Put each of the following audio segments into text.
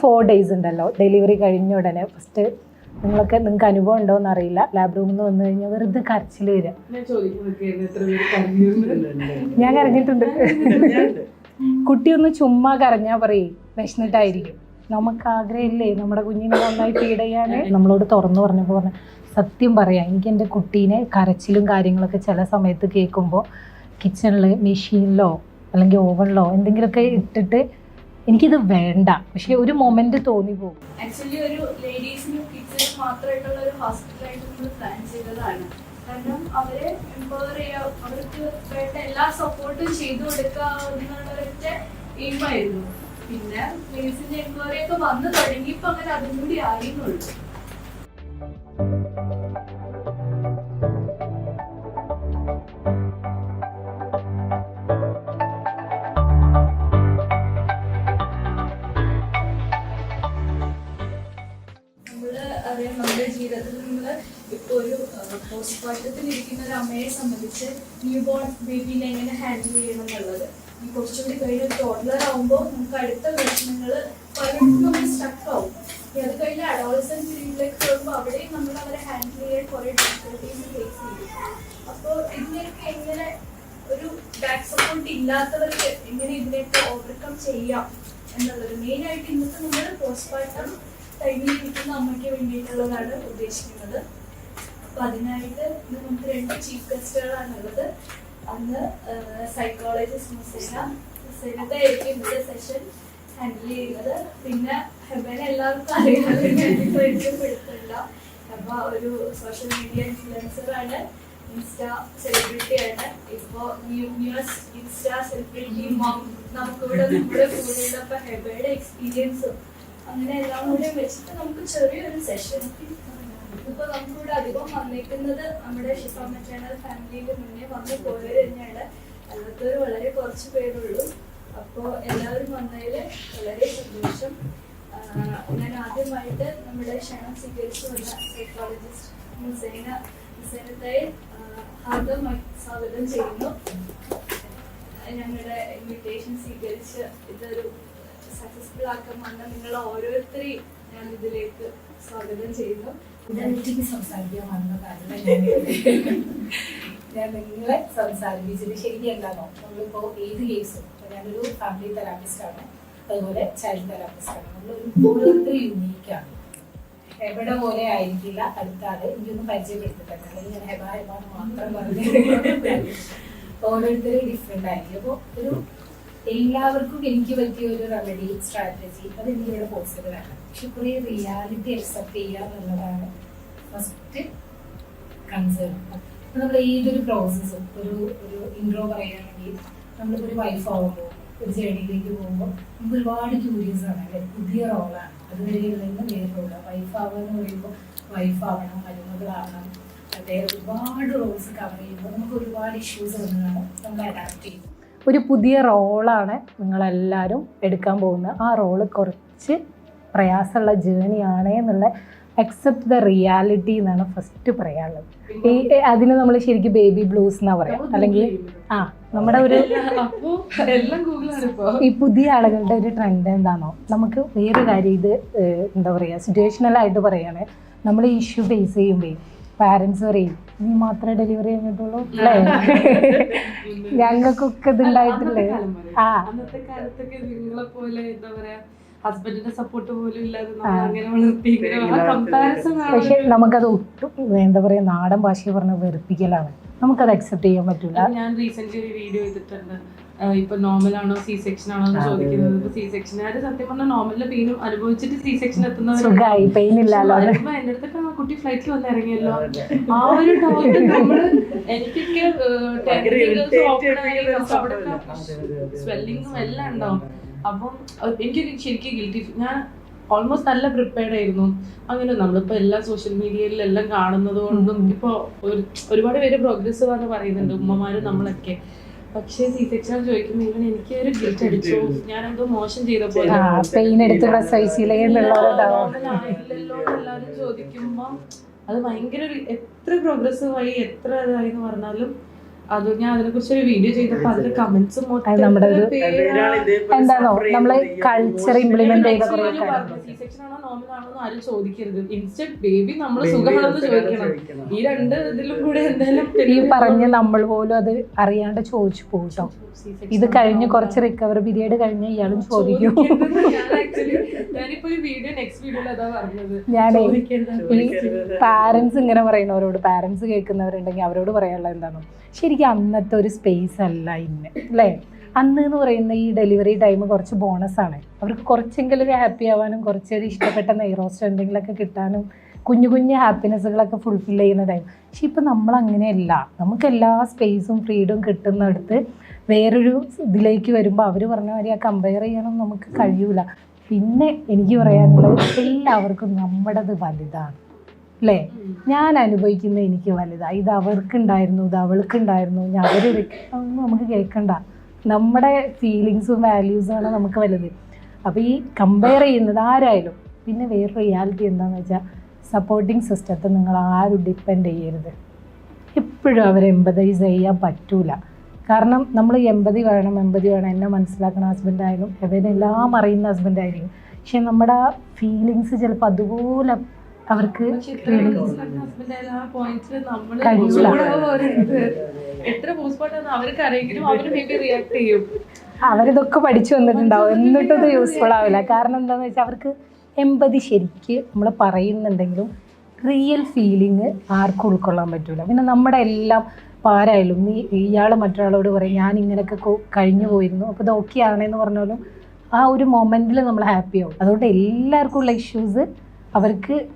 4 days ഉണ്ടല്ലോ delivery കഴിഞ്ഞ ഉടനെ ഫസ്റ്റ് നിങ്ങൾക്ക് അനുഭവം ഉണ്ടോ എന്ന് അറിയില്ല, ലാബ് റൂമിൽ നിന്ന് വന്നു കഴിഞ്ഞാൽ വെറുതെ കരച്ചിൽ വരിക. ഞാൻ കരഞ്ഞിട്ടുണ്ട്. കുട്ടിയൊന്ന് ചുമ്മാ കരഞ്ഞാൽ പറയും വിശന്നിട്ടായിരിക്കും. നമുക്ക് ആഗ്രഹമില്ലേ നമ്മുടെ കുഞ്ഞിനെ നന്നായി ഫീഡ് ചെയ്യാൻ. നമ്മളോട് തുറന്നു പറഞ്ഞപ്പോൾ സത്യം പറയാം, എനിക്ക് എൻ്റെ കുട്ടീനെ കരച്ചിലും കാര്യങ്ങളൊക്കെ ചില സമയത്ത് കേൾക്കുമ്പോൾ കിച്ചണിൽ മെഷീനിലോ അല്ലെങ്കിൽ ഓവനിലോ എന്തെങ്കിലുമൊക്കെ ഇട്ടിട്ട് എനിക്കിത് വേണ്ട, പക്ഷെ ഒരു മൊമെന്റ് തോന്നി പോകും. ആക്ച്വലി ഒരു ലേഡീസിനും കിഡ്സിനും മാത്രമായിട്ടുള്ള ഒരു ഹോസ്പിറ്റലായിട്ട് നമ്മൾ പ്ലാൻ ചെയ്തതാണ്. കാരണം അവരെ എംപവർ ചെയ്യുക, അവർക്ക് വേണ്ട എല്ലാ സപ്പോർട്ടും ചെയ്തു കൊടുക്കുക എന്നുള്ളൊരൊറ്റ എയിമായിരുന്നു. പിന്നെ ലേഡീസിന്റെ എംപവറി ഒക്കെ വന്നു തുടങ്ങിയപ്പോൾ അങ്ങനെ അതും കൂടി ആയിരുന്നുള്ളൂ. നമ്മുടെ ജീവിതത്തിൽ നമ്മൾ ഇപ്പോൾ ഒരു പോസ്റ്റ്മോർട്ടത്തിൽ ഇരിക്കുന്ന ഒരു അമ്മയെ സംബന്ധിച്ച് ന്യൂ ബോൺ ബേബീനെ എങ്ങനെ ഹാൻഡിൽ ചെയ്യണം എന്നുള്ളത്, ഈ കുറച്ചുകൂടി കഴിഞ്ഞ് ടോഡ്ലർ ആകുമ്പോൾ നമുക്ക് അടുത്ത പ്രശ്നങ്ങൾ പലരും നമ്മൾ സ്റ്റക്ക് ആവും. അത് കഴിഞ്ഞ് അഡോളസെന്റ് പീരീഡിലേക്ക് പോകുമ്പോൾ അവിടെയും നമ്മൾ അവരെ ഹാൻഡിൽ ചെയ്യാൻ കുറേ ഡിഫിക്കൽട്ടീസ് ഫേസ് ചെയ്യും. അപ്പോൾ ഇതിനെയൊക്കെ എങ്ങനെ ഒരു ബാക്ക് സപ്പോർട്ട് ഇല്ലാത്തവർക്ക് എങ്ങനെ ഇതിനെയൊക്കെ ഓവർകം ചെയ്യാം എന്നുള്ളത് മെയിനായിട്ട് ഇന്നത്തെ നമ്മൾ പോസ്റ്റ്മോർട്ടം ടൈമിൽ ഇരിക്കുന്ന അമ്മയ്ക്ക് വേണ്ടിയിട്ടുള്ളതാണ് ഉദ്ദേശിക്കുന്നത്. അപ്പൊ അതിനായിട്ട് ഇത് നമുക്ക് 2 ചീഫ് ഗസ്റ്റുകളാണുള്ളത്. അന്ന് സൈക്കോളജിസ്റ്റ് മുസൈനത്തായിരിക്കും ഇന്നത്തെ സെഷൻ ഹാൻഡിൽ ചെയ്യുന്നത്. പിന്നെ ഹെബനെ എല്ലാവർക്കും അറിയാൻ പരിചയപ്പെടുത്തില്ല. ഹെബ ഒരു സോഷ്യൽ മീഡിയ ഇൻഫ്ലുവൻസർ ആണ്, ഇൻസ്റ്റാ സെലിബ്രിറ്റി ആണ്. ഇപ്പോ ന്യൂസ് ഇൻസ്റ്റാ സെലിബ്രിറ്റി മോം നമുക്കിവിടെ നമ്മുടെ കൂടെയുള്ള അപ്പൊ ഹെബയുടെ എക്സ്പീരിയൻസും അങ്ങനെ എല്ലാം കൂടെ വെച്ചിട്ട് നമുക്ക് ചെറിയൊരു സെഷൻ. ഇപ്പൊ നമുക്കിവിടെ അധികം വന്നേക്കുന്നത് നമ്മുടെ ഷിഫ മറ്റേണൽ ഫാമിലിയിൽ മുന്നേ വന്ന് പോയവർ തന്നെയാണ്, അല്ലാത്തവർ വളരെ കുറച്ച് പേരുള്ളൂ. അപ്പോൾ എല്ലാവരും വന്നതിൽ വളരെ സന്തോഷം. ഞാൻ ആദ്യമായിട്ട് നമ്മുടെ ക്ഷണം സ്വീകരിച്ചു വന്ന സൈക്കോളജിസ്റ്റ് മുസൈനത്തെ ഹാർദമായി സ്വാഗതം ചെയ്യുന്നു. ഞങ്ങളുടെ ഇൻവിറ്റേഷൻ സ്വീകരിച്ച് ഇതൊരു സക്സസ്ഫുൾ ആക്കാൻ വന്ന നിങ്ങൾ ഓരോരുത്തരെയും ഞാൻ ഇതിലേക്ക് സ്വാഗതം ചെയ്യുന്നു. ഇതെനിക്ക് സംസാരിക്കാൻ വന്ന കാര്യം ഞാൻ നിങ്ങളെ സംസാരിപ്പിച്ചത് ശരിക്കും എന്താണോ, നമ്മളിപ്പോൾ ഏത് കേസും ഞാനൊരു ഫാമിലി തെറാപ്പിസ്റ്റാണ്, അതുപോലെ ചൈൽഡ് തെറാപ്പിസ്റ്റാണ്. നമ്മൾ ഓരോരുത്തരും യുണീക്കാണ്. എവിടെ പോലെ ആയിരിക്കില്ല അടുത്ത ആള്. എനിക്കൊന്നും പരിചയപ്പെടുത്തിട്ടുണ്ട്, അല്ലെങ്കിൽ ഞാൻ ഹെബ മാത്രം പറഞ്ഞു. ഓരോരുത്തരും ഡിഫറെൻ്റ് ആയിരിക്കും. അപ്പോൾ ഒരു എല്ലാവർക്കും എനിക്ക് പറ്റിയ ഒരു റെമഡി സ്ട്രാറ്റജി അത് എനിക്കിവിടെ പോസിബിൾ ആണ്. പക്ഷെ കുറേ റിയാലിറ്റി അക്സെപ്റ്റ് ചെയ്യുക എന്നുള്ളതാണ് ഫസ്റ്റ് കൺസേൺ. നമ്മൾ ഏതൊരു പ്രോസസ്സും ഒരു ഇൻട്രോ പറയുകയാണെങ്കിൽ നമ്മളിപ്പോൾ ഒരു വൈഫ് ആകുമ്പോൾ ഒരു ജേണിയിലേക്ക് പോകുമ്പോൾ നമുക്ക് ഒരുപാട് ക്യൂരിയസ് ആണ് അല്ലെ, പുതിയ റോളാണ്. അതുവരെയുള്ള വേറെ റോളാണ്. വൈഫ് ആവുക എന്ന് പറയുമ്പോൾ വൈഫ് ആവണം, മരുമകളാവണം, അതേ ഒരുപാട് റോൾസ് കവർ ചെയ്യുമ്പോൾ നമുക്ക് ഒരുപാട് ഇഷ്യൂസ് വന്നതാണ് നമ്മൾ അഡാപ്റ്റ് ചെയ്യുന്നത്. ഒരു പുതിയ റോളാണ് നിങ്ങളെല്ലാവരും എടുക്കാൻ പോകുന്നത്. ആ റോള് കുറച്ച് പ്രയാസമുള്ള ജേണിയാണ് എന്നുള്ള അക്സെപ്റ്റ് ദ റിയാലിറ്റി എന്നാണ് ഫസ്റ്റ് പറയാനുള്ളത്. അതിന് നമ്മൾ ശരിക്കും ബേബി ബ്ലൂസ് എന്നാ പറയാം. അല്ലെങ്കിൽ നമ്മുടെ ഒരു ഈ പുതിയ ആളുകളുടെ ഒരു ട്രെൻഡ് എന്താണോ, നമുക്ക് വേറെ കാര്യം ഇത് എന്താ പറയുക സിറ്റുവേഷണലായിട്ട് പറയുകയാണ്. നമ്മൾ ഈ ഇഷ്യൂ ഫേസ് ചെയ്യുമ്പോൾ പാരൻസ് പറയും നീ മാത്രമേ ഡെലിവറി കഴിഞ്ഞിട്ടുള്ളൂ അല്ലേ, ഞങ്ങൾക്കൊക്കെ ഇതുണ്ടായിട്ടില്ലേ. അന്നത്തെ കാലത്തൊക്കെ നിങ്ങളെ പോലെ എന്താ പറയാ ഹസ്ബൻഡിന്റെ സപ്പോർട്ട് പോലും ഇല്ലാതെ അങ്ങനെ വളർത്തി. പക്ഷെ നമുക്കത് ഒട്ടും എന്താ പറയാ നാടൻ ഭാഷ പറഞ്ഞ വെറുപ്പിക്കലാണ്. നമുക്കത് അക്സെപ്റ്റ് ചെയ്യാൻ പറ്റില്ല. ഞാൻ റീസെന്റ് ഒരു വീഡിയോ ചെയ്തിട്ടുണ്ട്, ഇപ്പൊ നോർമൽ ആണോ സി സെക്ഷൻ ആണോ എന്ന് ചോദിക്കുന്നത്. ഇപ്പൊ സി സെക്ഷനാര് സത്യം പറഞ്ഞാൽ നോർമലിലെ പെയിനും അനുഭവിച്ചിട്ട് സി സെക്ഷൻ എത്തുന്നവർ പെയിൻ ഇല്ലല്ലോ. എന്റെ അടുത്തൊക്കെ ആ കുട്ടി ഫ്ലൈറ്റിൽ വന്ന് ഇറങ്ങിയല്ലോ, ആ ഒരു ഡൗട്ട് നമ്മള് എനിക്കൊക്കെ സ്വെല്ലിങ്ങും എല്ലാം ഉണ്ടാവും. അപ്പം എനിക്ക് ശരിക്കും ഗിൽറ്റി, ഞാൻ ഓൾമോസ്റ്റ് നല്ല പ്രിപ്പയർഡ് ആയിരുന്നു. അങ്ങനെ നമ്മളിപ്പോൾ എല്ലാ സോഷ്യൽ മീഡിയയിലും എല്ലാം കാണുന്നത് കൊണ്ടും ഇപ്പോൾ ഒരുപാട് പേര് പ്രോഗ്രസ് എന്ന് പറയുന്നുണ്ട്, ഉമ്മമാരും നമ്മളൊക്കെ. പക്ഷേ സി സെക്ഷൻ ചോദിക്കുമ്പോൾ ഇവൻ എനിക്ക് ഒരു ഗിൽറ്റ് അടിച്ചു, ഞാൻ എന്തോ മോശം ചെയ്ത പോലെ എല്ലാവരും ചോദിക്കുമ്പോൾ അത് ഭയങ്കര എത്ര പ്രോഗ്രസീവ് ആയി എത്ര ഇതായി എന്ന് പറഞ്ഞാലും അത് ഞാൻ അതിനെ കുറിച്ച് ഒരു വീഡിയോ ചെയ്തപ്പോൾ അതിന്റെ കമന്റ്സ് അത് നമ്മുടെ ഒരു എന്താണോ നമ്മള് കൾച്ചർ ഇംപ്ലിമെന്റ് ചെയ്ത കുറെ C-section ആണോ നോർമൽ ആണോ എന്ന് ആരും ചോദിക്കരുത്. ഇൻസ്റ്റന്റ് ബേബി നമ്മൾ സുഖമാണെന്ന് ചോദിക്കണം. ഈ രണ്ട് ഇതിലും കൂടെ എന്തായാലും ഈ പറഞ്ഞ നമ്മൾ പോലും അത് അറിയാണ്ട് ചോദിച്ചു പോട്ടോ. ഇത് കഴിഞ്ഞ് കുറച്ച് റിക്കവറി പീരീഡ് കഴിഞ്ഞ് ഇയാളും ചോദിക്കും. ഞാനിപ്പോ ഒരു വീഡിയോ നെക്സ്റ്റ് വീഡിയോയിൽ അതാ പറഞ്ഞത്. ഞാനേ ഈ പാരന്റ്സ് ഇങ്ങനെ പറയുന്നവരോട്, പാരന്റ്സ് കേൾക്കുന്നവരുണ്ടെങ്കിൽ അവരോട് പറയാനുള്ള എന്താണോ, ശരിക്കും അന്നത്തെ ഒരു സ്പേസ് അല്ല ഇന്ന് അല്ലേ. അന്ന് എന്ന് പറയുന്ന ഈ ഡെലിവറി ടൈം കുറച്ച് ബോണസാണ്. അവർക്ക് കുറച്ചെങ്കിലും ഒരു ഹാപ്പി ആവാനും കുറച്ചൊരു ഇഷ്ടപ്പെട്ട നെയ്റോസ്റ്റ് എന്തെങ്കിലുമൊക്കെ കിട്ടാനും കുഞ്ഞു കുഞ്ഞു ഹാപ്പിനെസ്സുകളൊക്കെ ഫുൾഫിൽ ചെയ്യുന്ന ടൈം. പക്ഷെ ഇപ്പം നമ്മളങ്ങനെയല്ല. നമുക്ക് എല്ലാ സ്പേസും ഫ്രീഡും കിട്ടുന്നിടത്ത് വേറൊരു ഇതിലേക്ക് വരുമ്പോൾ അവർ പറഞ്ഞ മാതിരി ആ കമ്പയർ ചെയ്യാനും നമുക്ക് കഴിയൂല. പിന്നെ എനിക്ക് പറയാനുള്ളത് എല്ലാവർക്കും നമ്മുടേത് വലുതാണ് അല്ലേ. ഞാൻ അനുഭവിക്കുന്നത് എനിക്ക് വലുതാണ്, ഇത് അവർക്കുണ്ടായിരുന്നു, ഇത് അവൾക്കുണ്ടായിരുന്നു, അതൊന്നും നമുക്ക് കേൾക്കണ്ട. നമ്മുടെ ഫീലിങ്സും വാല്യൂസുമാണ് നമുക്ക് വലുത്. അപ്പോൾ ഈ കമ്പയർ ചെയ്യുന്നത് ആരായാലും. പിന്നെ വേറൊരു റിയാലിറ്റി എന്താണെന്ന് വെച്ചാൽ സപ്പോർട്ടിങ് സിസ്റ്റത്തെ നിങ്ങൾ ആരും ഡിപ്പെൻഡ് ചെയ്യരുത്. എപ്പോഴും അവരെ എമ്പതൈസ് ചെയ്യാൻ പറ്റൂല. കാരണം നമ്മൾ എമ്പതി വേണം എന്നെ മനസ്സിലാക്കുന്ന ഹസ്ബൻഡായാലും എല്ലാം അറിയുന്ന ഹസ്ബൻഡായിരിക്കും. പക്ഷെ നമ്മുടെ ഫീലിങ്സ് ചിലപ്പോൾ അതുപോലെ അവർക്ക് അവരിതൊക്കെ പഠിച്ചു വന്നിട്ടുണ്ടാവും, എന്നിട്ടും ഇത് യൂസ്ഫുൾ ആവില്ല. കാരണം എന്താണെന്ന് വെച്ചാൽ അവർക്ക് എമ്പതി ശരിക്ക് നമ്മൾ പറയുന്നുണ്ടെങ്കിലും റിയൽ ഫീലിംഗ് ആർക്കും ഉൾക്കൊള്ളാൻ പറ്റില്ല. പിന്നെ നമ്മുടെ എല്ലാം ആരായാലും ഇയാൾ മറ്റൊരാളോട് പറയും ഞാൻ ഇങ്ങനെയൊക്കെ കഴിഞ്ഞു പോയിരുന്നു, അപ്പോൾ ഇത് ഓക്കെ ആണെന്ന് പറഞ്ഞാലും ആ ഒരു മൊമെൻറ്റിൽ നമ്മൾ ഹാപ്പി ആവും. അതുകൊണ്ട് എല്ലാവർക്കും ഉള്ള ഇഷ്യൂസ്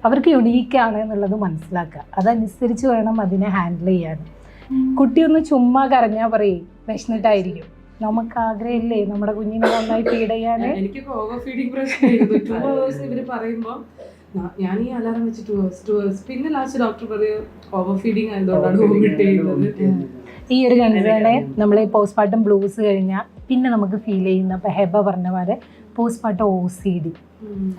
അവർക്ക് യുണീക്കാണ് എന്നുള്ളത് മനസ്സിലാക്കുക. അതനുസരിച്ച് വേണം അതിനെ ഹാൻഡിൽ ചെയ്യാൻ. കുട്ടിയൊന്ന് ചുമ്മാ കരഞ്ഞാൽ പറയും വിശന്നിട്ടായിരിക്കും. നമുക്ക് ആഗ്രഹമില്ലേ നമ്മുടെ കുഞ്ഞിനെ നന്നായി ഫീഡ് ചെയ്യാൻ. എനിക്കിപ്പോ ഓവർ ഫീഡിങ് പ്രശ്നമായിരുന്നു. 2 hours ഇവര് പറയുമ്പോൾ ഞാൻ ഈ അലാറം വെച്ച് 2 hours പിന്നെ ലാസ്റ്റ് ഡോക്ടർ പറയും ഓവർ ഫീഡിങ് ആയതുകൊണ്ടാണ് വോമിറ്റ് ചെയ്യുന്നത്. ഈ ഒരു കൺസേണെ നമ്മൾ ഈ പോസ്റ്റ്മോർട്ടം ബ്ലൂസ് കഴിഞ്ഞാൽ പിന്നെ നമുക്ക് ഫീൽ ചെയ്യുന്ന, ഇപ്പോൾ ഹെബ പറഞ്ഞ പോലെ പോസ്റ്റ്മോർട്ടം OCD.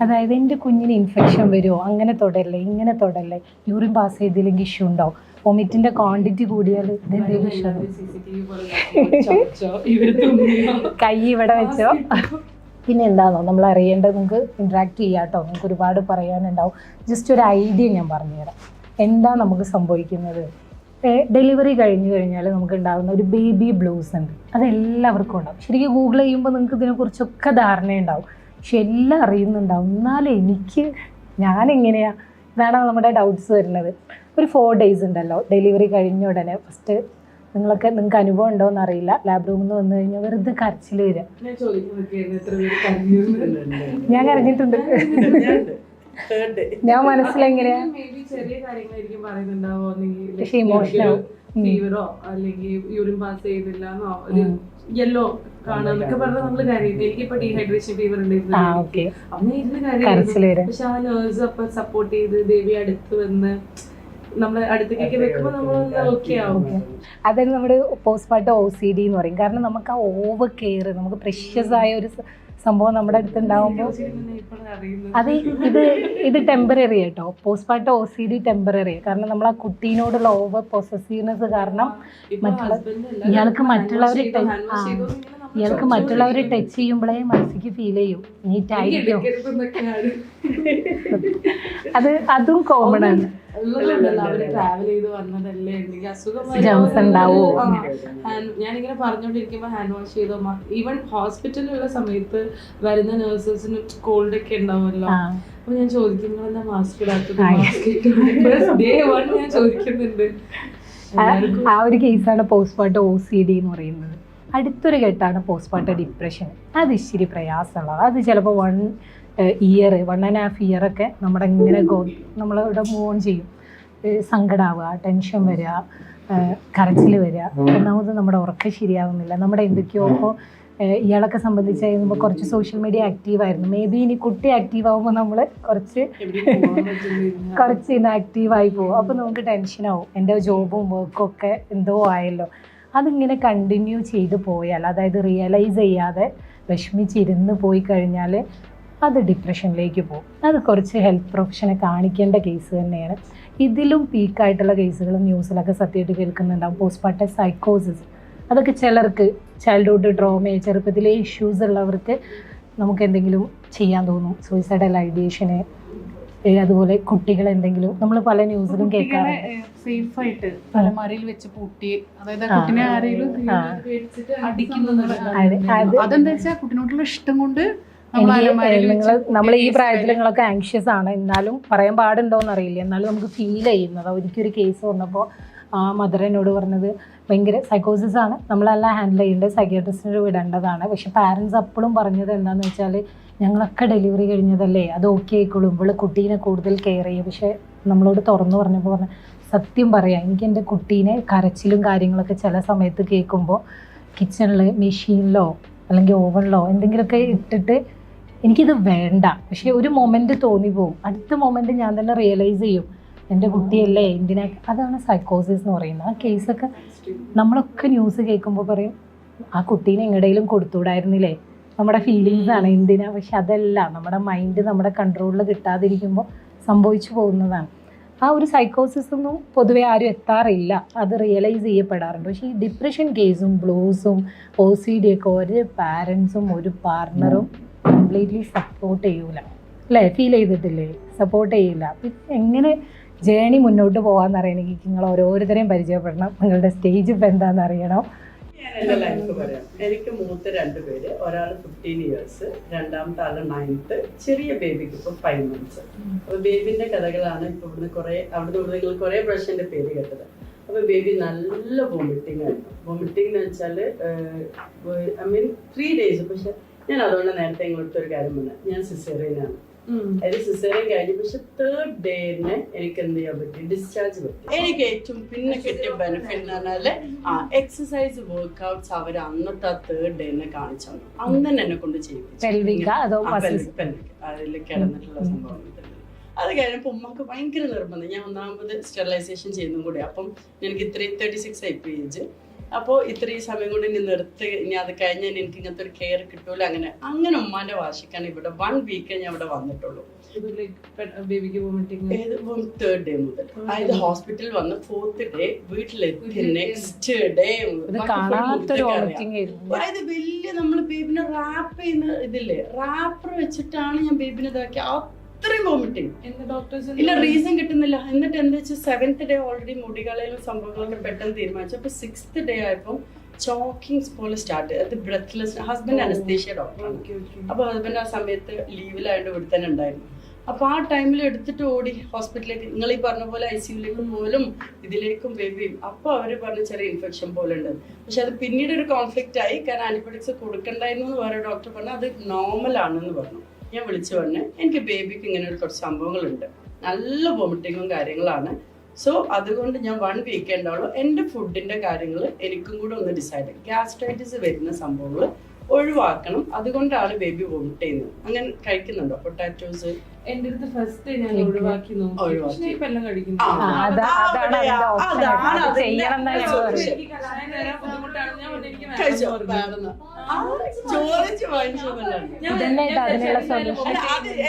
അതായത് എൻ്റെ കുഞ്ഞിന് ഇൻഫെക്ഷൻ വരുമോ, അങ്ങനെ തൊടല്ലേ ഇങ്ങനെ തൊടല്ലേ, യൂറിൻ പാസ് ചെയ്തില്ലെങ്കിൽ ഇഷ്യൂ ഉണ്ടാവും, വൊമിറ്റിൻ്റെ ക്വാണ്ടിറ്റി കൂടിയാൽ ഇതെന്തെങ്കിലും ഇഷ്യൂ, കൈ ഇവിടെ വെച്ചോ. പിന്നെ എന്താണോ നമ്മൾ അറിയേണ്ടത്, നമുക്ക് ഇൻട്രാക്ട് ചെയ്യാം കേട്ടോ. നമുക്ക് ഒരുപാട് പറയാനുണ്ടാവും. ജസ്റ്റ് ഒരു ഐഡിയ ഞാൻ പറഞ്ഞുതരാം എന്താ നമുക്ക് സംഭവിക്കുന്നത്. ഡെലിവറി കഴിഞ്ഞ് കഴിഞ്ഞാൽ നമുക്ക് ഉണ്ടാകുന്ന ഒരു ബേബി ബ്ലൂസ് ഉണ്ട്. അതെല്ലാവർക്കും ഉണ്ടാവും. ശരിക്കും ഗൂഗിൾ ചെയ്യുമ്പോൾ നിങ്ങൾക്ക് ഇതിനെക്കുറിച്ചൊക്കെ ധാരണയുണ്ടാവും. പക്ഷെ എല്ലാം അറിയുന്നുണ്ടാവും. എന്നാലും ഞാനെങ്ങനെയാണ്, ഇതാണ് നമ്മുടെ ഡൗട്ട്സ് വരുന്നത്. ഒരു 4 days ഉണ്ടല്ലോ ഡെലിവറി കഴിഞ്ഞ ഉടനെ ഫസ്റ്റ് നിങ്ങൾക്ക് അനുഭവം ഉണ്ടോ എന്നറിയില്ല, ലാബ് റൂമിൽ നിന്ന് വന്നു കഴിഞ്ഞാൽ വെറുതെ കരച്ചിൽ വരിക. ഞാൻ കരഞ്ഞിട്ടുണ്ട്. ഞാൻ മനസ്സിലെങ്ങനെയാ പക്ഷെ ഇമോഷണൽ ഫീവറോ അല്ലെങ്കിൽ യൂറിൻ പാസ് ചെയ്യുന്നില്ലെന്നോ ഒരു യെല്ലോ കാണാന്നൊക്കെ പറഞ്ഞാൽ നമ്മള് കാര്യം. എനിക്കിപ്പോ ഡീഹൈഡ്രേഷൻ ഫീവർ ഉണ്ടായിരുന്നു, പക്ഷെ ആ നേഴ്സ് അപ്പൊ സപ്പോർട്ട് ചെയ്ത് ദേവി അടുത്ത് വന്ന് നമ്മളെ അടുത്തേക്ക് വെക്കുമ്പോൾ നമ്മളൊന്ന് ഓക്കെ ആവും. അതായത് നമ്മുടെ പോസ്റ്റ്മോർട്ടം OCD എന്ന് പറയും. കാരണം നമുക്ക് ആ ഓവർ കെയർ, നമുക്ക് പ്രഷ്യസ് ആയ ഒരു സംഭവം നമ്മുടെ അടുത്ത് ഉണ്ടാകുമ്പോൾ അത് ഇത് ടെമ്പററി കേട്ടോ. Postmortem OCD temporary. കാരണം നമ്മൾ ആ കുട്ടീനോടുള്ള ഓവർ പൊസസീവ്നെസ് കാരണം ഇയാൾക്ക് മറ്റുള്ളവർ ടച്ച് ചെയ്യുമ്പോഴേ മനസ്സിക്ക് ഫീൽ ചെയ്യും നീറ്റായിരിക്കും. അതും കോമൺ ആണ്. ഞാനിങ്ങനെ പറഞ്ഞോണ്ടിരിക്കുമ്പോ ഹാൻഡ് വാഷ് ചെയ്തോ. ഈവൻ ഹോസ്പിറ്റലിലുള്ള സമയത്ത് വരുന്ന നഴ്സസിന് കോൾഡ് ഒക്കെ ഉണ്ടാവുമല്ലോ. അപ്പൊ ഞാൻ ചോദിക്കും എന്താ മാസ്ക് ഇടാത്തത്, ഞാൻ ചോദിക്കുന്നുണ്ട്. ആ ഒരു കേസാണ് പോസ്റ്റ്മോർട്ടം OCD എന്ന് പറയുന്നത്. അടുത്തൊരു ഘട്ടമാണ് പോസ്റ്റ്മോർട്ടം ഡിപ്രഷൻ. അത് ഇച്ചിരി പ്രയാസമുള്ളത്. അത് ചിലപ്പോൾ 1.5 year ഒക്കെ നമ്മുടെ ഇങ്ങനെ നമ്മളിവിടെ മൂവ് ഓൺ ചെയ്യും. സങ്കടമാവുക, ടെൻഷൻ വരിക, കരച്ചിൽ വരിക. ഒന്നാമത് നമ്മുടെ ഉറക്കം ശരിയാവുന്നില്ല. നമ്മുടെ എന്തൊക്കെയോ ഇപ്പോൾ ഇയാളൊക്കെ സംബന്ധിച്ച് കഴിയുമ്പോൾ കുറച്ച് സോഷ്യൽ മീഡിയ ആക്റ്റീവായിരുന്നു. മേ ബി ഇനി കുട്ടി ആക്റ്റീവ് ആകുമ്പോൾ നമ്മൾ കുറച്ച് ഇനാക്റ്റീവായി പോകും. അപ്പോൾ നമുക്ക് ടെൻഷനാവും. എൻ്റെ ജോബും വർക്കും ഒക്കെ എന്തോ ആയല്ലോ. അതിങ്ങനെ കണ്ടിന്യൂ ചെയ്ത് പോയാൽ, അതായത് റിയലൈസ് ചെയ്യാതെ വിഷമിച്ചിരുന്ന് പോയി കഴിഞ്ഞാൽ അത് ഡിപ്രഷനിലേക്ക് പോകും. അത് കുറച്ച് ഹെൽത്ത് പ്രൊഫഷനെ കാണിക്കേണ്ട കേസ് തന്നെയാണ്. ഇതിലും പീക്കായിട്ടുള്ള കേസുകൾ ന്യൂസിലൊക്കെ സത്യമായിട്ട് കേൾക്കുന്നുണ്ടാവും. പോസ്റ്റ്മോർട്ടം സൈക്കോസിസ്, അതൊക്കെ ചിലർക്ക് ചൈൽഡ്ഹുഡ് ട്രോമ, ചെറുപ്പത്തിലെ ഇഷ്യൂസ് ഉള്ളവർക്ക് നമുക്ക് എന്തെങ്കിലും ചെയ്യാൻ തോന്നും. സൂയിസൈഡൽ ഐഡിയേഷന്, അതുപോലെ കുട്ടികൾ എന്തെങ്കിലും നമ്മൾ പല ന്യൂസിലും കേൾക്കാറുണ്ട്. സേഫ് ആയിട്ട് അലമാരയിൽ വെച്ച് പൂട്ടി, അതായത് കുട്ടിനെ ആരെങ്കിലും അടിക്കുന്നത്. അതെന്താ വെച്ചാൽ കുട്ടിനോടുള്ള ഇഷ്ടം കൊണ്ട് നമ്മൾ ഈ പ്രായത്തിൽ നിങ്ങളൊക്കെ ആങ്ഷ്യസ് ആണ്, എന്നാലും പറയാൻ പാടുണ്ടോന്ന് അറിയില്ല, എന്നാലും നമുക്ക് ഫീൽ ചെയ്യുന്നത്. ഒരിക്കലൊരു കേസ് വന്നപ്പോൾ ആ മദർ എന്നോട് പറഞ്ഞത് ഭയങ്കര സൈക്കോസിസ് ആണ്, നമ്മളെല്ലാം ഹാൻഡിൽ ചെയ്യേണ്ടത്, സൈക്യാട്രിസ്റ്റിന് വിടേണ്ടതാണ്. പക്ഷെ പാരൻസ് അപ്പോഴും പറഞ്ഞത് എന്താണെന്ന് വെച്ചാൽ ഞങ്ങളൊക്കെ ഡെലിവറി കഴിഞ്ഞതല്ലേ, അത് ഓക്കെ ആയിക്കോളും, ഇവള് കുട്ടീനെ കൂടുതൽ കെയർ ചെയ്യും. പക്ഷെ നമ്മളോട് തുറന്നു പറഞ്ഞപ്പോൾ സത്യം പറയാം, എനിക്ക് എൻ്റെ കുട്ടീനെ കരച്ചിലും കാര്യങ്ങളൊക്കെ ചില സമയത്ത് കേൾക്കുമ്പോൾ കിച്ചണിൽ മെഷീനിലോ അല്ലെങ്കിൽ ഓവനിലോ എന്തെങ്കിലുമൊക്കെ ഇട്ടിട്ട് എനിക്കിത് വേണ്ട. പക്ഷെ ഒരു മൊമെൻറ്റ് തോന്നിപ്പോവും, അടുത്ത മൊമെൻറ്റ് ഞാൻ തന്നെ റിയലൈസ് ചെയ്യും എൻ്റെ കുട്ടിയല്ലേ എന്തിനാ. അതാണ് സൈക്കോസിസ് എന്ന് പറയുന്നത്. ആ കേസൊക്കെ നമ്മളൊക്കെ ന്യൂസ് കേൾക്കുമ്പോൾ പറയും ആ കുട്ടീനെ എങ്ങടേലും കൊടുത്തുകൂടായിരുന്നില്ലേ, നമ്മുടെ ഫീലിങ്സ് ആണ് എന്തിനാ. പക്ഷെ അതല്ല, നമ്മുടെ മൈൻഡ് നമ്മുടെ കൺട്രോളിൽ കിട്ടാതിരിക്കുമ്പോൾ സംഭവിച്ചു പോകുന്നതാണ്. ആ ഒരു സൈക്കോസിസ് ഒന്നും പൊതുവെ ആരും എത്താറില്ല, അത് റിയലൈസ് ചെയ്യപ്പെടാറുണ്ട്. പക്ഷേ ഈ ഡിപ്രഷൻ കേസും ബ്ലൂസും OCD ഒക്കെ ഒരു പാരൻസും ഒരു പാർട്ണറും കംപ്ലീറ്റ്ലി സപ്പോർട്ട് ചെയ്യൂല, അല്ലേ? ഫീൽ ചെയ്തിട്ടില്ലേ? സപ്പോർട്ട് ചെയ്യില്ല. എങ്ങനെ ജേണി മുന്നോട്ട് പോകാമെന്നറിയണമെങ്കിൽ നിങ്ങൾ ഓരോരുത്തരെയും പരിചയപ്പെടണം. നിങ്ങളുടെ സ്റ്റേജ് ഇപ്പം എന്താണെന്ന് അറിയണം. ഞാൻ എൻ്റെ ലൈഫ് പറയാം. എനിക്ക് മൂത്ത 2 പേര്, ഒരാൾ 15 years, രണ്ടാമത്തെ ആള് 9th, ചെറിയ ബേബിക്ക് ഇപ്പോൾ 5 months. അപ്പോൾ ബേബിന്റെ കഥകളാണ് ഇപ്പോൾ അവിടുന്ന് നിങ്ങൾ കുറേ പ്രാവശ്യം എൻ്റെ പേര് കേട്ടത്. അപ്പോൾ ബേബി നല്ല വോമിറ്റിംഗ് ആയിരുന്നു. വോമിറ്റിംഗ് എന്ന് വെച്ചാൽ I mean 3 days. പക്ഷെ ഞാൻ അതുകൊണ്ട് നേരത്തെ നിങ്ങളടുത്ത് ഒരു കാര്യം പറഞ്ഞു, ഞാൻ സിസേറിയനാണ്. അത് സിസേറിയൻ കഴിഞ്ഞു. പക്ഷെ 3rd day എനിക്ക് എന്ത് ചെയ്യാൻ പറ്റി, ഡിസ്ചാർജ് പറ്റി. എനിക്ക് ഏറ്റവും പിന്നെ കിട്ടിയ ബെനിഫിറ്റ് എന്ന് പറഞ്ഞാല് എക്സസൈസ് വർക്ക്ഔട്ട്സ് അവർ അന്നത്തെ 3rd day കാണിച്ചു തന്നു. അന്ന് തന്നെ എന്നെ കൊണ്ട് ചെയ്യിപ്പിച്ചു. അതിൽ കിടന്നിട്ടുള്ള സംഭവം അത് കഴിഞ്ഞപ്പോൾ ഉമ്മക്ക് ഭയങ്കര നിർബന്ധം. ഞാൻ 1ാമത് സ്റ്റെറിലൈസേഷൻ ചെയ്യുന്നതും കൂടി. അപ്പം എനിക്ക് 36 ആയിപ്പോ ഏജ്. അപ്പോൾ ഇത്രയും സമയം കൊണ്ട് ഇനി നിർത്തി, ഇനി അത് കഴിഞ്ഞാൽ എനിക്ക് ഇങ്ങനത്തെ ഒരു കെയർ കിട്ടൂല. അങ്ങനെ ഉമ്മാന്റെ വാശിക്കാണ് ഇവിടെ 1 week ഞാൻ ഇവിടെ വന്നിട്ടുള്ളൂ. 3rd day മുതൽ, അതായത് ഹോസ്പിറ്റലിൽ വന്ന് 4th day വീട്ടിലെത്തി നെക്സ്റ്റ് ഡേ. അതായത് വലിയ നമ്മൾ ബേബിനെ റാപ്പ് ചെയ്യുന്ന ഇതില്ലേ, റാപ്പർ വെച്ചിട്ടാണ് ഞാൻ ബേബിനെ ഇതാക്കി. അത്രയും വോമിറ്റിംഗ്, ഇല്ല റീസൺ കിട്ടുന്നില്ല. എന്നിട്ട് എന്താ വെച്ചാൽ 7th day ഓൾറെഡി മുടികളയിലും സംഭവങ്ങളൊക്കെ പെട്ടെന്ന് തീരുമാനിച്ചു. അപ്പൊ 6th day ആയപ്പോൾ ചോക്കിങ്സ് പോലെ സ്റ്റാർട്ട്. അത് ബ്രെത്ത്ലെസ്. ഹസ്ബൻഡ് അനസ്തേഷ്യ ഡോക്ടറാണ്. അപ്പൊ ഹസ്ബൻഡ് ആ സമയത്ത് ലീവിലായിട്ട് ഇവിടെ തന്നെ ഉണ്ടായിരുന്നു. അപ്പൊ ആ ടൈമിൽ എടുത്തിട്ട് ഓടി ഹോസ്പിറ്റലിലേക്ക്. നിങ്ങൾ ഈ പറഞ്ഞ പോലെ ICUലേക്ക് പോലും ഇതിലേക്കും ബേബിയും. അപ്പൊ അവര് പറഞ്ഞ ചെറിയ ഇൻഫെക്ഷൻ പോലെ ഉണ്ട്. പക്ഷെ അത് പിന്നീട് ഒരു കോൺഫ്ലിക്റ്റ് ആയി. കാരണം ആന്റിബയോട്ടിക്സ് കൊടുക്കണ്ടായിരുന്നു എന്ന് വേറെ ഡോക്ടർ പറഞ്ഞു. അത് നോർമൽ ആണെന്ന് പറഞ്ഞു. ഞാൻ വിളിച്ചു പറഞ്ഞു എനിക്ക് ബേബിക്ക് ഇങ്ങനെ ഒരു കുറച്ച് സംഭവങ്ങളുണ്ട്, നല്ല വോമിറ്റിങ്ങും കാര്യങ്ങളാണ്. സോ അതുകൊണ്ട് ഞാൻ 1 week ഉണ്ടാവുള്ളൂ. എൻ്റെ ഫുഡിൻ്റെ കാര്യങ്ങൾ എനിക്കും കൂടെ ഒന്ന് ഡിസൈഡ്. ഗ്യാസ്ട്രൈറ്റിസ് വരുന്ന സംഭവങ്ങൾ ഒഴിവാക്കണം. അതുകൊണ്ടാണ് ബേബി വോമിറ്റ് ചെയ്യുന്നത്. അങ്ങനെ കഴിക്കുന്നുണ്ടോ പൊട്ടാറ്റോസ്? എന്റെ അടുത്ത് ഫസ്റ്റ് ഞാൻ ഒഴിവാക്കി നോക്കി. ഇപ്പൊ എല്ലാം കഴിക്കുന്നു.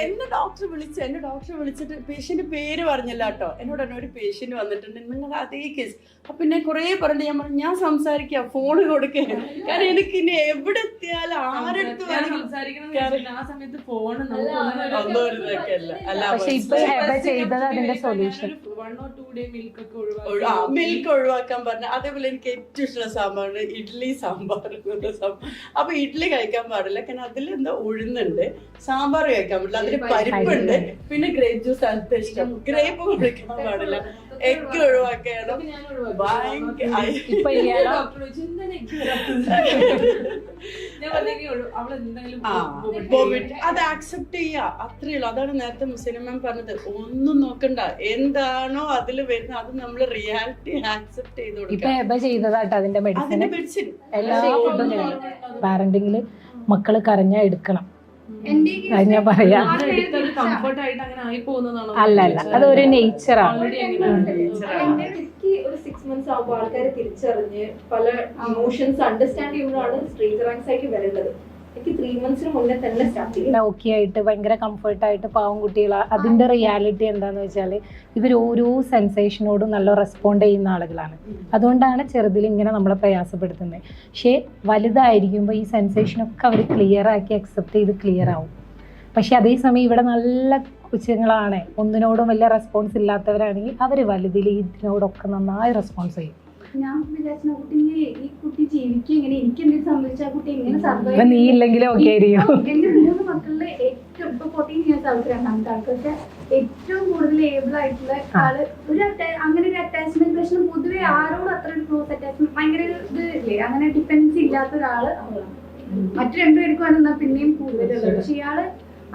എന്നെ ഡോക്ടർ വിളിച്ചിട്ട് പേഷ്യന്റ് പേര് പറഞ്ഞല്ലോ കേട്ടോ. എന്നോട് തന്നെ ഒരു പേഷ്യന്റ് വന്നിട്ടുണ്ട്, നിങ്ങൾ അതേ കേസ്. അപ്പൊ പിന്നെ കുറെ പറഞ്ഞു. ഞാൻ സംസാരിക്കാം, ഫോണ് കൊടുക്കുക. കാരണം എനിക്ക് ഇനി എവിടെ എത്തിയാലും ആരെടുത്ത് സംസാരിക്കണം. ആ സമയത്ത് ഫോണ് മിൽക്ക് ഒഴിവാക്കാൻ പറഞ്ഞു. അതേപോലെ എനിക്ക് ഏറ്റവും ഇഷ്ടമുള്ള സാമ്പാറാണ് ഇഡ്ഡലി സാമ്പാർ. അപ്പൊ ഇഡ്ഡലി കഴിക്കാൻ പാടില്ല, കാരണം അതിൽ എന്താ ഉഴുന്നുണ്ട്. സാമ്പാർ കഴിക്കാൻ പാടില്ല, അതിൽ പരിപ്പുണ്ട്. പിന്നെ ഗ്രേപ്പ് ജ്യൂസ് അടുത്ത ഇഷ്ടം. ഗ്രേപ്പ് കഴിക്കാൻ പാടില്ല. എഗ് ഒഴിവാക്കണം. അത് ആക്സെപ്റ്റ് ചെയ്യാ, അത്രേ ഉള്ളൂ. അതാണ് നേരത്തെ മുസ്ലിം മാം പറഞ്ഞത്. ഒന്നും നോക്കണ്ട, എന്താണോ അതിൽ വരുന്നത് അത് നമ്മൾ റിയാലിറ്റി ആക്സെപ്റ്റ് ചെയ്ത് കൊടുക്കുക. അതിന്റെ മെഡിസിൻ എല്ലാ ഫുഡും പാരന്റിങ്ങില് മക്കള് കരഞ്ഞാ എടുക്കണം. ഞാൻ പറയാ അല്ല അതൊരു നേച്ചറാണ്. ഒരു 6 months ആകുമ്പോൾ ആൾക്കാരെ തിരിച്ചറിഞ്ഞ് പല ഇമോഷൻസ് അണ്ടർസ്റ്റാൻഡ് ചെയ്യുമ്പോഴാണ് സ്ട്രേഞ്ചർ ആങ്സൈറ്റി വരേണ്ടത്. എനിക്ക് 3 months മുന്നേ തന്നെ സ്റ്റാർട്ട് ചെയ്യും. ഓക്കെ ആയിട്ട് ഭയങ്കര കംഫർട്ടായിട്ട് പാവം കുട്ടികൾ. അതിൻ്റെ റിയാലിറ്റി എന്താണെന്ന് വെച്ചാൽ ഇവർ ഓരോ സെൻസേഷനോടും നല്ല റെസ്പോണ്ട് ചെയ്യുന്ന ആളുകളാണ്. അതുകൊണ്ടാണ് ചെറുതിൽ ഇങ്ങനെ നമ്മളെ പ്രയാസപ്പെടുത്തുന്നത്. പക്ഷേ വലുതായിരിക്കുമ്പോൾ ഈ സെൻസേഷനൊക്കെ അവർ ക്ലിയർ ആക്കി അക്സെപ്റ്റ് ചെയ്ത് ക്ലിയർ ആവും. പക്ഷെ അതേസമയം ഇവിടെ നല്ല കൊച്ചുങ്ങളാണ്, ഒന്നിനോടും വലിയ റെസ്പോൺസ് ഇല്ലാത്തവരാണെങ്കിൽ അവർ വലുതിൽ ഇതിനോടൊക്കെ നന്നായി റെസ്പോൺസ് ചെയ്യും. ഞാൻ വിചാരിച്ച ഈ കുട്ടി ജീവിക്കും എങ്ങനെ, എനിക്ക് എന്തെങ്കിലും സംഭവിച്ചാൽ കുട്ടി എങ്ങനെ സർവൈവ്. നീ ഇല്ലെങ്കിലും ഓക്കെ ആയിരിക്കും. എന്റെ 3 മക്കളിലെ ഏറ്റവും ഇപ്പൊ 14 years ആൾക്ക്, രണ്ടാമത്തെ ആൾക്ക്. പക്ഷെ ഏറ്റവും കൂടുതൽ ഏബിൾ ആയിട്ടുള്ള ആള് അങ്ങനെ ഒരു അറ്റാച്ച്മെന്റ് പ്രശ്നം പൊതുവെ ആരോടും അത്ര ഒരു ക്ലോസ് അറ്റാച്ച്മെന്റ് ഭയങ്കര ഇത് ഇല്ലേ, അങ്ങനെ ഡിപ്പെൻഡൻസി ഇല്ലാത്ത ഒരാള് അവളാണ്. മറ്റു രണ്ടുപേർക്കും ആണ് പിന്നെയും കൂടുതലുള്ളത്. പക്ഷെ ഇയാള്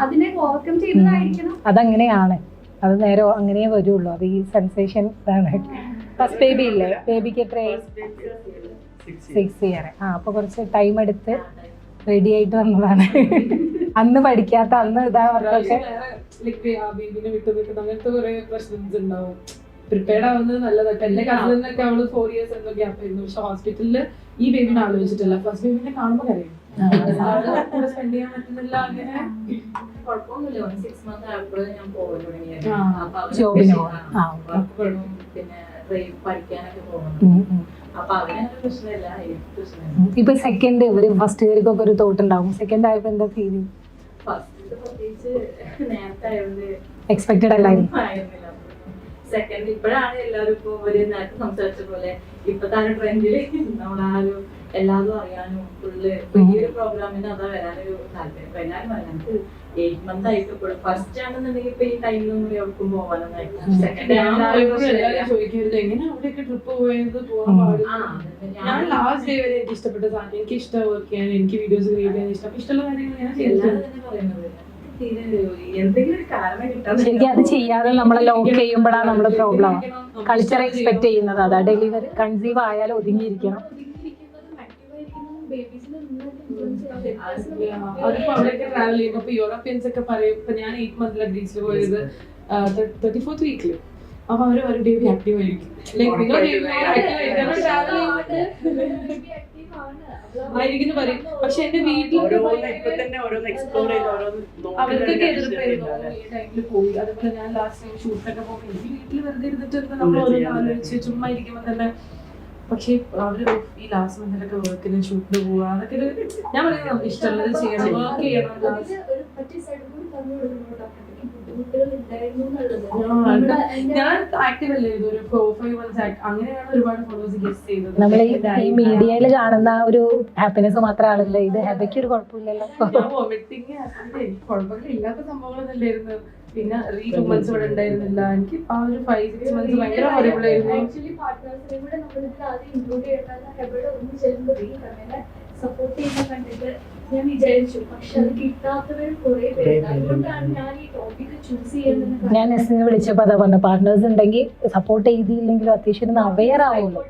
അതിനെ ഓവർകം ചെയ്തതായിരിക്കണം. അതങ്ങനെയാണ്, അത് നേരെ അങ്ങനെ വരുള്ളൂ. അത് ഈ സെൻസേഷൻ ആണ്. ഫസ്റ്റ് ബേബി ഇല്ലേ, ബേബിക്ക് എത്ര 6 year. അപ്പൊ കുറച്ച് ടൈം എടുത്ത് റെഡി ആയിട്ട് വന്നതാണ്. അന്ന് പഠിക്കാത്ത അന്ന് ഇതാ പറഞ്ഞൊക്കെ ബേബിനെ വിട്ടു നിൽക്കുന്ന അങ്ങനത്തെ കുറെ പ്രശ്നങ്ങൾ ഉണ്ടാവും. പ്രിപ്പയർഡ് ആവുന്നത് നല്ലതാണ്. എന്റെ കസിനൊക്കെ അവള് 4 years എന്തോ ഗ്യാപ്പ് ആയിരുന്നു. പക്ഷെ ഹോസ്പിറ്റലില് ഈ ബേബിനെ ആലോചിച്ചിട്ടില്ല. ഫസ്റ്റ് ബേബിനെ കാണുമ്പോൾ കരയും. സ്പെൻഡ് ചെയ്യാൻ പറ്റുന്നില്ല. അങ്ങനെ കുഴപ്പമൊന്നുമില്ല. 6 months ആയപ്പോഴും ഞാൻ പോകാൻ തുടങ്ങിയായിരുന്നു. പിന്നെ പഠിക്കാനൊക്കെ പോകുന്നു. അപ്പൊ അവനൊരു പ്രശ്നമില്ല, എനിക്ക് പ്രശ്നമില്ല. ഇപ്പൊ സെക്കൻഡ് ഒരു ഫസ്റ്റ് ഇയർക്കൊക്കെ ഒരു തോട്ട് ഉണ്ടാവും. സെക്കൻഡ് ആയപ്പോ എന്താ ഫീലിംഗ്? ഫസ്റ്റ് പ്രത്യേകിച്ച് നേരത്തെ ആയതുകൊണ്ട് എക്സ്പെക്റ്റഡ് അല്ലായിരുന്നു. സെക്കൻഡ് ഇപ്പോഴാണ് എല്ലാവരും ഇപ്പൊ ഒരു നേരത്തെ സംസാരിച്ച പോലെ ഇപ്പത്തെ ആ ഒരു ട്രെൻഡില് നമ്മളാ ഒരു എല്ലാതും അറിയാനും ഫുള്ള് ഈ ഒരു പ്രോഗ്രാമിന് അതാ വരാനൊരു താല്പര്യം. അപ്പൊ എല്ലാരും പറയാം നമുക്ക് 8 months ആയിട്ട് ഇപ്പോഴും ഫസ്റ്റ് ആണെന്നുണ്ടെങ്കിൽ ഇപ്പൊ ഈ ടൈമിലൊന്നും എവിടേക്കും പോകാനൊന്നും. സെക്കൻഡ് ചോദിക്കരുത് എങ്ങനെ അവിടെയൊക്കെ ട്രിപ്പ് പോയത് പോകാൻ പാടില്ല. ഞാൻ ലാസ്റ്റ് ഡേ വരെ എനിക്ക് ഇഷ്ടപ്പെട്ട സാധനം, എനിക്ക് ഇഷ്ടം വർക്ക് ചെയ്യാൻ, എനിക്ക് വീഡിയോസ് ക്രിയേറ്റ് ചെയ്യാൻ ഇഷ്ടം, ഇഷ്ടമുള്ള കാര്യങ്ങൾ ഞാൻ എല്ലാവരും തന്നെ പറയുന്നത് എന്തെങ്കിലും ഒരു കാരണം കിട്ടാൻ. ശരിക്കും അത് ചെയ്യാതെ നമ്മളെ ലോക്ക് ചെയ്യുമ്പോഴാണ് നമ്മുടെ പ്രോബ്ലം. കൾച്ചർ എക്സ്പെക്ട് ചെയ്യുന്നത് അതാ. ഡെലിവറി കൺസീവ് ആയാലും ഒതുങ്ങിയിരിക്കണം. അതിപ്പോ അവിടെയൊക്കെ ട്രാവൽ ചെയ്യുമ്പോ ഇപ്പൊ യൂറോപ്യൻസ് ഒക്കെ പറയും. ഇപ്പൊ ഞാൻ 8 months ഗ്രീസിൽ പോയത് 34th വീക്കില്. അപ്പൊ അവര് ഒരു ബേബി ആക്റ്റീവ് ആയിരിക്കും. ആയിരിക്കും പറയും. പക്ഷെ എന്റെ വീട്ടിൽ അവർക്കൊക്കെ എതിർപ്പായിരുന്നു ഈ ടൈമിൽ പോയി. അതുപോലെ ഞാൻ ലാസ്റ്റ് ടൈം ഷൂട്ടൊക്കെ പോകുമ്പോൾ എനിക്ക് വീട്ടിൽ വെറുതെ ഇരുന്നിട്ട് നമ്മൾ ഓരോന്ന് ആലോചിച്ച് ചുമ്മാ ഇരിക്കുമ്പോ തന്നെ. പക്ഷെ അവര് ഈ ലാസ്റ്റ് മന്തിലൊക്കെ വർക്കിന് ഷൂട്ടിന് പോവുക, അതൊക്കെ ഞാൻ പറയുന്നത് ഇഷ്ടമുള്ളത് ചെയ്യണം, വർക്ക് ചെയ്യണം. ഞാൻ ആക്റ്റീവ് അല്ലേ ഇത് ഒരു 4-5 months അങ്ങനെയാണ് ഒരുപാട് ഫോളോവേഴ്സ് ഗെസ് ചെയ്തത്. നമ്മൾ ഈ മീഡിയയിൽ കാണുന്ന ഒരു ഹാപ്പിനെസ് മാത്രമാണല്ലോ ഇത്. ഹാപ്പിക്ക് ഒരു കുഴപ്പമില്ലല്ലോ. വോമിറ്റിങ് എനിക്ക് കുഴപ്പമില്ലാത്ത സംഭവങ്ങളൊന്നും ഇല്ലായിരുന്നു. പിന്നെ 2 months ഇവിടെ ഉണ്ടായിരുന്നില്ല. എനിക്ക് ആ ഒരു 5-6 months ഭയങ്കര ഹോറിബിൾ ആയിരുന്നു. ആക്ച്വലി പാർട്ട്നേഴ്സിനെ കൂടെ നമ്മളിതിൽ ആദ്യം ഇൻക്ലൂഡ് ചെയ്യണമെന്ന് എവിടെ ഒന്നും ചെല്ലുമ്പോൾ സപ്പോർട്ട് ചെയ്യുന്ന കണ്ടിട്ട് ഞാൻ വിചാരിച്ചു. പക്ഷെ അത് കിട്ടാത്തവർ കുറെ പേരുണ്ട്. അതുകൊണ്ടാണ് ഞാൻ ഈ ടോപ്പിക് ചൂസ് ചെയ്യുന്നത്. ഞാൻ എസ്സിനെ വിളിച്ചപ്പോൾ അതാ പറഞ്ഞ പാർട്ട്നേഴ്സ് ഉണ്ടെങ്കിൽ സപ്പോർട്ട് ചെയ്തില്ലെങ്കിലും അത്യാവശ്യം അവെയർ ആവുമല്ലോ.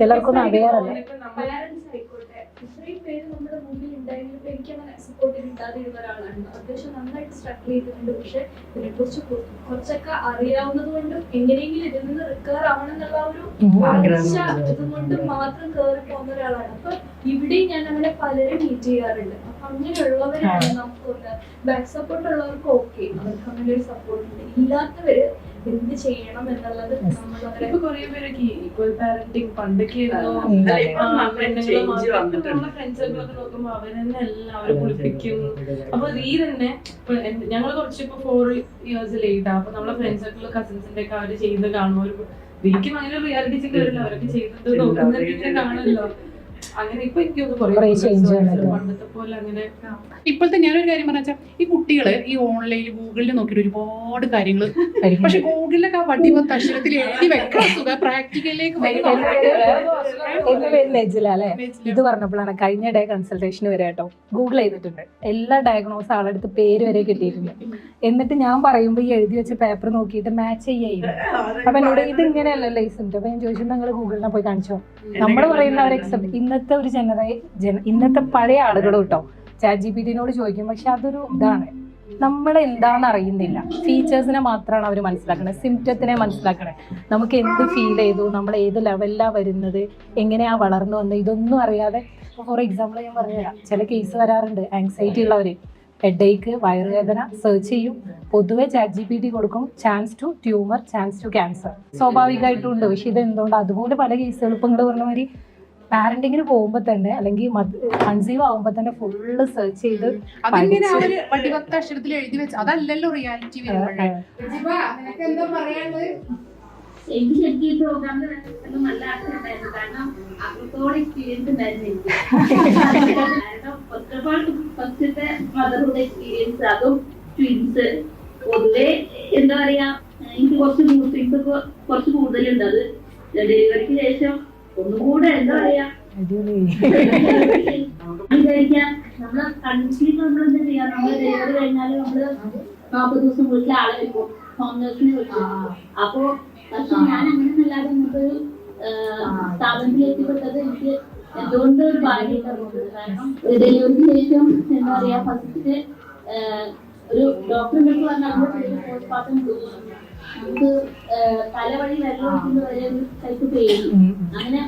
ചിലർക്കൊന്നും അവെയർ അല്ല. പാരന്റ്സ് ആയിക്കോട്ടെ, ഇത്രയും പേര് നമ്മുടെ മുമ്പിൽ ഉണ്ടായിരുന്നു. എനിക്ക് അങ്ങനെ സപ്പോർട്ട് കിട്ടാതിരുന്ന ഒരാളാണ്. അത്യാവശ്യം നന്നായിട്ട് സ്ട്രഗിൾ ചെയ്തിട്ടുണ്ട്. പക്ഷെ ഇതിനെക്കുറിച്ച് കുറച്ചൊക്കെ അറിയാവുന്നത് കൊണ്ടും എങ്ങനെയെങ്കിലും ഇതിൽ നിന്ന് റിക്കവർ ആവണം എന്നുള്ള ഒരു ഇതുകൊണ്ടും മാത്രം കയറി പോകുന്ന ഒരാളാണ്. അപ്പൊ ഇവിടെയും ഞാൻ അങ്ങനെ പലരും മീറ്റ് ചെയ്യാറുണ്ട്. അപ്പൊ അങ്ങനെയുള്ളവരാണ് നമുക്കൊന്ന് ബാക്ക് സപ്പോർട്ട് ഉള്ളവർക്ക് ഓക്കെ, അവർക്ക് അങ്ങനെ ഒരു സപ്പോർട്ട് ഉണ്ട്. ഇല്ലാത്തവര് എന്ത് ചെയ്യണം എന്നുള്ളത് ഇപ്പൊ കുറെ പേരൊക്കെ ഈക്വൽ പാരന്റിങ് പണ്ടൊക്കെ ഫ്രണ്ട്സുകളൊക്കെ നോക്കുമ്പോ അവരെന്നെ എല്ലാവരും കുളിപ്പിക്കും. അപ്പൊ ഈ തന്നെ ഞങ്ങൾ കുറച്ചിപ്പോ 4 years ലേറ്റ്. അപ്പൊ നമ്മളെ ഫ്രണ്ട്സ് ഒക്കെ കസിൻസിന്റെ ഒക്കെ അവര് ചെയ്യുന്നത് കാണുമ്പോൾ എനിക്കും അങ്ങനെ റിയാലിറ്റി ചെക്ക് വരില്ല. അവരൊക്കെ ചെയ്യുന്നത് നോക്കുന്നതൊക്കെ കാണുമല്ലോ. അങ്ങനെ ഇപ്പൊ എനിക്കൊന്ന് പണ്ടത്തെ പോലെ അങ്ങനെ. ഇപ്പോഴത്തെ ഞാനൊരു കാര്യം പറഞ്ഞാൽ ഈ കുട്ടികള് ഈ ഓൺലൈനിൽ ഗൂഗിളിൽ നോക്കിയിട്ട് ഒരുപാട് കാര്യങ്ങൾ, പക്ഷെ ഗൂഗിളിലൊക്കെ ആ വടിമ അക്ഷരത്തിൽ എഴുതി വെക്കാൻ സുഖം. പ്രാക്ടിക്കലിലേക്ക് അല്ലേ ഇത് പറഞ്ഞപ്പോഴാണ് കഴിഞ്ഞ ഡേ കൺസൾട്ടേഷന് വരെ കേട്ടോ ഗൂഗിൾ ചെയ്തിട്ടുണ്ട്. എല്ലാ ഡയഗ്നോസ് ആളെടുത്ത് പേര് വരെ കിട്ടിയിട്ടുണ്ട്. എന്നിട്ട് ഞാൻ പറയുമ്പോൾ ഈ എഴുതി വെച്ച പേപ്പർ നോക്കിയിട്ട് മാച്ച് ചെയ്യായിരുന്നു. അപ്പൊ എന്നോട് ഇത് ഇങ്ങനെയല്ലല്ലോ ഈ സിംറ്റം. അപ്പൊ ഞാൻ ചോദിച്ചു നിങ്ങൾ ഗൂഗിളിനെ പോയി കാണിച്ചോ. നമ്മൾ പറയുന്നവർ എക്സെപ്റ്റ് ഇന്നത്തെ ഒരു ഇന്നത്തെ പഴയ ആളുകളും കേട്ടോ ChatGPT-നോട് ചോദിക്കും. പക്ഷെ അതൊരു ഇതാണ്, നമ്മളെന്താണെന്ന് അറിയുന്നില്ല. ഫീച്ചേഴ്സിനെ മാത്രമാണ് അവർ മനസ്സിലാക്കണത്, സിംറ്റത്തിനെ മനസ്സിലാക്കണേ. നമുക്ക് എന്ത് ഫീൽ ചെയ്തു, നമ്മൾ ഏത് ലെവലിലാണ് വരുന്നത്, എങ്ങനെയാ വളർന്നു വന്നത്, ഇതൊന്നും അറിയാതെ ഫോർ എക്സാമ്പിൾ ഞാൻ പറഞ്ഞുതരാം, ചില കേസ് വരാറുണ്ട്, ആങ്സൈറ്റി ഉള്ളവർ ഹെഡേക്ക്, വയറുവേദന സെർച്ച് ചെയ്യും, പൊതുവെ ChatGPT കൊടുക്കും chance to tumour, chance to cancer. സ്വാഭാവികമായിട്ടും ഉണ്ട്. പക്ഷെ ഇത് എന്തുകൊണ്ട് അതുപോലെ പല കേസുകൾ ഇപ്പം ഇങ്ങോട്ട് പറഞ്ഞ മാതിരി പാരന്റിങ്ങിന് പോകുമ്പോൾ തന്നെ അല്ലെങ്കിൽ കൺസീവ് ആകുമ്പോൾ തന്നെ ഫുള്ള് സെർച്ച് ചെയ്ത് അതിങ്ങനെ അവര് വടിവത്ത അക്ഷരത്തിൽ എഴുതി വെച്ച് അതല്ലല്ലോ റിയാലിറ്റി വരുമ്പോഴേ. എനിക്ക് ശരിക്കും ഈ പ്രോഗ്രാമിൽ നല്ല ആഗ്രഹമുണ്ടായിരുന്നു. കാരണം അത്രത്തോളം എക്സ്പീരിയൻസ് ഉണ്ടായിരുന്നു എനിക്ക്. കാരണം ഫസ്റ്റത്തെ മദർഹുഡ് എക്സ്പീരിയൻസ്, അതും ട്വിൻസ്. പൊതുവെ എന്താ പറയാ, എനിക്ക് കുറച്ച് മൂഡ് സ്വിങ്സ് ഒക്കെ കുറച്ച് കൂടുതലുണ്ട്. അത് ഡെലിവറിക്ക് ശേഷം ഒന്നുകൂടെ എന്താ പറയാ വിചാരിക്കാം, നമ്മളെ കൺസീവ് നമ്മൾ എന്താ ചെയ്യാ, നമ്മള് ഡെലിവറി കഴിഞ്ഞാല് നമ്മള് 40 ദിവസം വീട്ടിലെ ആളെ വെക്കും, ഹോം നേഴ്സിനെ വെക്കും. അപ്പൊ പക്ഷെ ഞാൻ അങ്ങനെയല്ലാതെ നമുക്കൊരു സ്ഥാപനത്തിൽ എത്തിപ്പെട്ടത് എനിക്ക് എന്തുകൊണ്ട് ഒരു ഭാഗ്യമായിട്ടാണ്. കാരണം ഡെലിവറിക്ക് ശേഷം എന്താ പറയാ, ഫസ്റ്റ് ഒരു ഡോക്ടറിന്റെ അടുത്ത് പറഞ്ഞാൽ പോസ്റ്റ്മോർട്ടം നമുക്ക് തലവഴി വെള്ളം ഒഴിക്കുന്ന വരെ ഒരു ടൈപ്പ് പേര്. അങ്ങനെ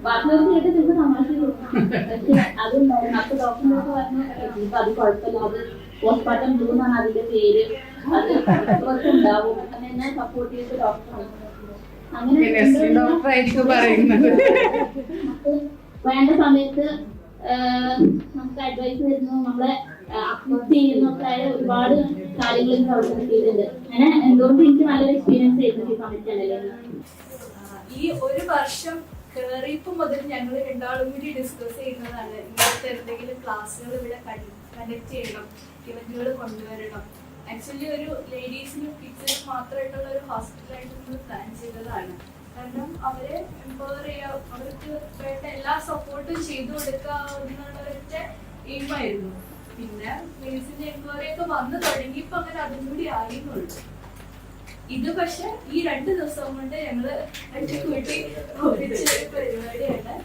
ബാക്കിയൊക്കെ കേട്ട് ചിലപ്പോൾ തമാശ കൊടുക്കും. പക്ഷെ അതുണ്ടായിരുന്നു. അപ്പൊ ഡോക്ടറിനൊക്കെ പറഞ്ഞു ഇപ്പൊ അത് കുഴപ്പമില്ല, അത് പോസ്റ്റ്മോർട്ടം ബ്ലൂ എന്നാണ് അതിന്റെ പേര്, അത് കുറച്ച് ഉണ്ടാവും. അങ്ങനെ എന്നെ സപ്പോർട്ട് ചെയ്ത് ഡോക്ടർ അങ്ങനെ വേണ്ട സമയത്ത് നമുക്ക് അഡ്വൈസ് തരുന്നു, നമ്മളെ അപ്ലോഡ് ചെയ്യുന്നൊക്കെ ഒരുപാട് കാര്യങ്ങൾ പ്രവർത്തനം ചെയ്തിട്ടുണ്ട്. അങ്ങനെ എന്തുകൊണ്ട് എനിക്ക് നല്ലൊരു എക്സ്പീരിയൻസ് ആയിരുന്നു ഈ സമയത്ത്. ഈ ഒരു വർഷം കേറിയപ്പോൾ മുതൽ ഞങ്ങൾ രണ്ടാളും കൂടി ഡിസ്കസ് ചെയ്യുന്നതാണ് ഇങ്ങനത്തെ എന്തെങ്കിലും ക്ലാസ്സുകൾ ഇവിടെ കണ്ടക്ട് ചെയ്യണം, ഇവന്റുകൾ കൊണ്ടുവരണം. ആക്ച്വലി ഒരു ലേഡീസിനും കിഡ്സിനും മാത്രമായിട്ടുള്ള ഒരു ഹോസ്പിറ്റലായിട്ട് നമ്മൾ പ്ലാൻ ചെയ്തതാണ്. കാരണം അവരെ എംപവർ ചെയ്യുക, അവർക്ക് വേണ്ട എല്ലാ സപ്പോർട്ടും ചെയ്തു കൊടുക്കാവുന്ന ഒരൊറ്റ എയിമായിരുന്നു. പിന്നെ മെഡിസിൻ എൻക്വയറി ഒക്കെ വന്നു തുടങ്ങിയപ്പോൾ അങ്ങനെ അതും കൂടി ആയിരുന്നുള്ളൂ. ഇത് പക്ഷെ ഈ 2 ദിവസം കൊണ്ട് ഞങ്ങള് കൂട്ടി ഒപ്പിച്ച പരിപാടിയാണ്.